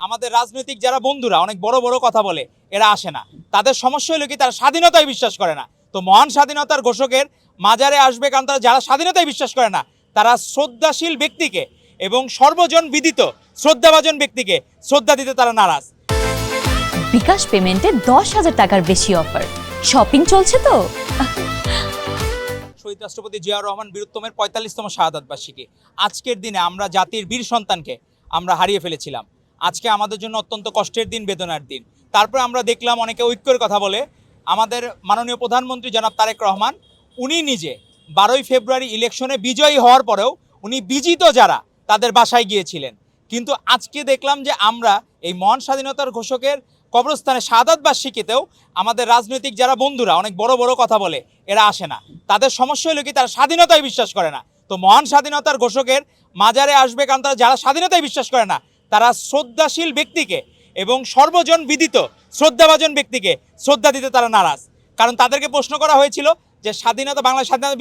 আমাদের রাজনৈতিক যারা বন্ধুরা অনেক বড় বড় কথা বলে, এরা আসে না। তাদের সমস্যা হলো কি, তারা স্বাধীনতায় বিশ্বাস করে না। তো মহান স্বাধীনতার ঘোষকের মাজারে আসবে, কারণ তারা যারা স্বাধীনতায় বিশ্বাস করে না, তারা শ্রদ্ধাশীল ব্যক্তিকে এবং সর্বজন বিদিত শ্রদ্ধাভাজন ব্যক্তিকে শ্রদ্ধা দিতে তারা নারাজ। বিকাশ পেমেন্টে 10,000 টাকার বেশি অফার, শপিং চলছে তো। শহীদ রাষ্ট্রপতি জিয়াউর রহমান বীরত্তমের 45তম শাহাদাত বার্ষিকী। আজকের দিনে আমরা জাতির বীর সন্তানকে আমরা হারিয়ে ফেলেছিলাম। আজকে আমাদের জন্য অত্যন্ত কষ্টের দিন, বেদনার দিন। তারপরে আমরা দেখলাম অনেকে ঐক্যের কথা বলে। আমাদের মাননীয় প্রধানমন্ত্রী জনাব তারেক রহমান, উনি নিজে 12ই ফেব্রুয়ারি ইলেকশনে বিজয়ী হওয়ার পরেও উনি বিজিত যারা তাদের বাসায় গিয়েছিলেন। কিন্তু আজকে দেখলাম যে আমরা এই মহান স্বাধীনতার ঘোষকের কবরস্থানে শাহাদাত বার্ষিকীতেও আমাদের রাজনৈতিক যারা বন্ধুরা অনেক বড় বড় কথা বলে, এরা আসে না। তাদের সমস্যা হলো কি, তারা স্বাধীনতায় বিশ্বাস করে না। তো মহান স্বাধীনতার ঘোষকের মাজারে আসবে, কারণ তারা যারা স্বাধীনতায় বিশ্বাস করে না, তারা শ্রদ্ধাশীল ব্যক্তিকে এবং সর্বজন বিদিত শ্রদ্ধাভাজন ব্যক্তিকে শ্রদ্ধা দিতে তারা নারাজ। কারণ তাদেরকে প্রশ্ন করা হয়েছিল যে স্বাধীনতা, বাংলাদেশ স্বাধীনতা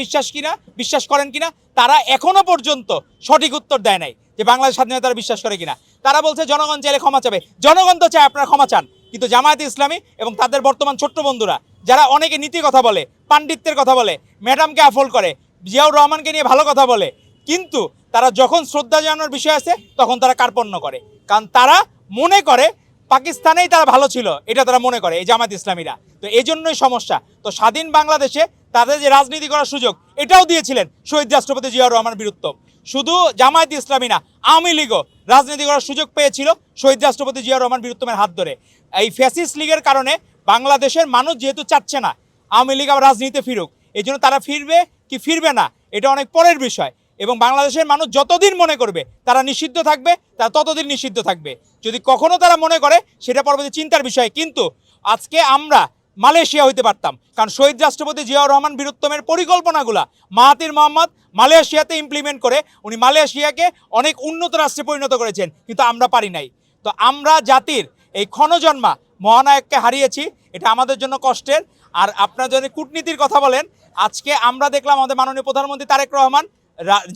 বিশ্বাস করেন কিনা। তারা এখনো পর্যন্ত সঠিক উত্তর দেয় নাই যে বাংলাদেশ স্বাধীনতা তারা বিশ্বাস করে কিনা। তারা বলছে জনগণ চাইলে ক্ষমা চাবে। জনগণ তো চায় আপনারা ক্ষমা চান, কিন্তু জামায়াতে ইসলামী এবং তাদের বর্তমান ছোট্ট বন্ধুরা যারা অনেকে নীতি কথা বলে, পাণ্ডিত্যের কথা বলে, ম্যাডামকে আফল করে, জিয়াউর রহমানকে নিয়ে ভালো কথা বলে, কিন্তু তারা যখন শ্রদ্ধা জানানোর বিষয় আছে তখন তারা কার্পণ্য করে। কারণ তারা মনে করে পাকিস্তানেই তারা ভালো ছিল, এটা তারা মনে করে এই জামায়াত ইসলামীরা। তো এই জন্যই সমস্যা। তো স্বাধীন বাংলাদেশে তাদের যে রাজনীতি করার সুযোগ, এটাও দিয়েছিলেন শহীদ রাষ্ট্রপতি জিয়াউর রহমান বীরত্তম। শুধু জামায়াত ইসলামী না, আওয়ামী লীগও রাজনীতি করার সুযোগ পেয়েছিল শহীদ রাষ্ট্রপতি জিয়াউর রহমান বীরত্তমের হাত ধরে। এই ফ্যাসিস্ট লীগের কারণে বাংলাদেশের মানুষ যেহেতু চাচ্ছে না আওয়ামী লীগ আবার রাজনীতিতে ফিরুক, এই জন্য তারা ফিরবে কি ফিরবে না এটা অনেক পরের বিষয়। এবং বাংলাদেশের মানুষ যতদিন মনে করবে তারা নিষিদ্ধ থাকবে, তারা ততদিন নিষিদ্ধ থাকবে। যদি কখনো তারা মনে করে সেটা পরবর্তী চিন্তার বিষয়। কিন্তু আজকে আমরা মালয়েশিয়া হইতে পারতাম, কারণ শহীদ রাষ্ট্রপতি জিয়াউর রহমান বীরত্তমের পরিকল্পনাগুলা মাহাতির মোহাম্মদ মালয়েশিয়াতে ইমপ্লিমেন্ট করে উনি মালয়েশিয়াকে অনেক উন্নত রাষ্ট্রে পরিণত করেছেন, কিন্তু আমরা পারি নাই। তো আমরা জাতির এই ক্ষণজন্মা মহানায়ককে হারিয়েছি, এটা আমাদের জন্য কষ্টের। আর আপনারা যদি কূটনীতির কথা বলেন, আজকে আমরা দেখলাম আমাদের মাননীয় প্রধানমন্ত্রী তারেক রহমান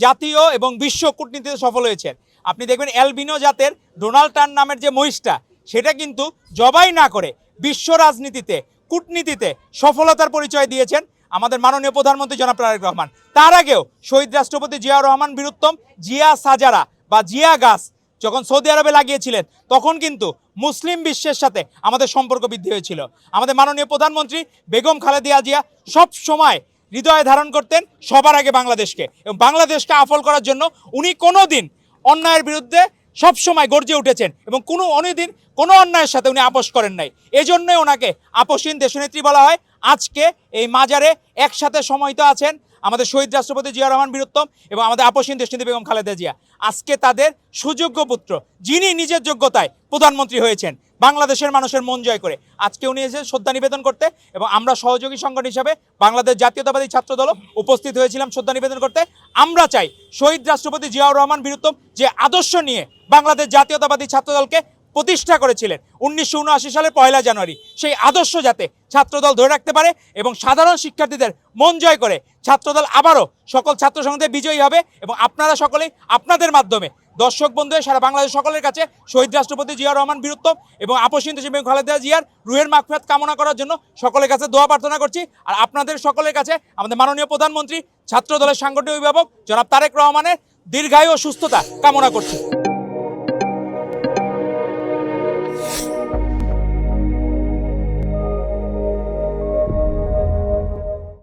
জাতীয় এবং বিশ্ব কূটনীতিতে সফল হয়েছেন। আপনি দেখবেন অ্যালবিনো জাতের ডোনাল্ড ট্রাম্প নামের যে মহিষটা, সেটা কিন্তু জবাই না করে বিশ্ব রাজনীতিতে কূটনীতিতে সফলতার পরিচয় দিয়েছেন আমাদের মাননীয় প্রধানমন্ত্রী জনাব তারেক রহমান। তার আগেও শহীদ রাষ্ট্রপতি জিয়াউর রহমান বীরত্তম জিয়া সাজারা বা জিয়া গাছ যখন সৌদি আরবে লাগিয়েছিলেন, তখন কিন্তু মুসলিম বিশ্বের সাথে আমাদের সম্পর্ক বৃদ্ধি হয়েছিল। আমাদের মাননীয় প্রধানমন্ত্রী বেগম খালেদা জিয়া সব সময় হৃদয়ে ধারণ করতেন সবার আগে বাংলাদেশকে, এবং বাংলাদেশকে আফল করার জন্য উনি কোনো দিন অন্যায়ের বিরুদ্ধে সবসময় গর্জে উঠেছেন এবং অন্যদিন কোনো অন্যায়ের সাথে উনি আপোষ করেন নাই। এজন্যই ওনাকে আপোষহীন দেশনেত্রী বলা হয়। আজকে এই মাজারে একসাথে সমাহিত আছেন আমাদের শহীদ রাষ্ট্রপতি জিয়াউর রহমান বীরত্তম এবং আমাদের আপোষহীন দেশনেত্রী বেগম খালেদা জিয়া। আজকে তাদের সুযোগ্য পুত্র, যিনি নিজের যোগ্যতায় প্রধানমন্ত্রী হয়েছেন বাংলাদেশের মানুষের মন জয় করে, আজকে উনি এসে শ্রদ্ধা নিবেদন করতে, এবং আমরা সহযোগী সংগঠন হিসাবে বাংলাদেশ জাতীয়তাবাদী ছাত্রদল উপস্থিত হয়েছিলাম শ্রদ্ধা নিবেদন করতে। আমরা চাই শহীদ রাষ্ট্রপতি জিয়াউর রহমান বীরত্তম যে আদর্শ নিয়ে বাংলাদেশ জাতীয়তাবাদী ছাত্রদলকে প্রতিষ্ঠা করেছিলেন 1979 সালের 1 জানুয়ারি, সেই আদর্শ যাতে ছাত্রদল ধরে রাখতে পারে এবং সাধারণ শিক্ষার্থীদের মন জয় করে ছাত্রদল আবারও সকল ছাত্র সংসদে বিজয়ী হবে। এবং আপনারা সকলেই আপনাদের মাধ্যমে দর্শক বন্ধু সারা বাংলাদেশ সকলের কাছে শহীদ রাষ্ট্রপতি জিয়াউর রহমান বীরত্তম এবং আপোষহীন দেশনেত্রী বেগম খালেদা জিয়ার রুহের মাগফিরাত কামনা করার জন্য সকলের কাছে দোয়া প্রার্থনা করছি। আর আপনাদের সকলের কাছে আমাদের মাননীয় প্রধানমন্ত্রী ছাত্রদলের সাংগঠনিক অভিভাবক জনাব তারেক রহমানের দীর্ঘায়ু ও সুস্থতা কামনা করছি।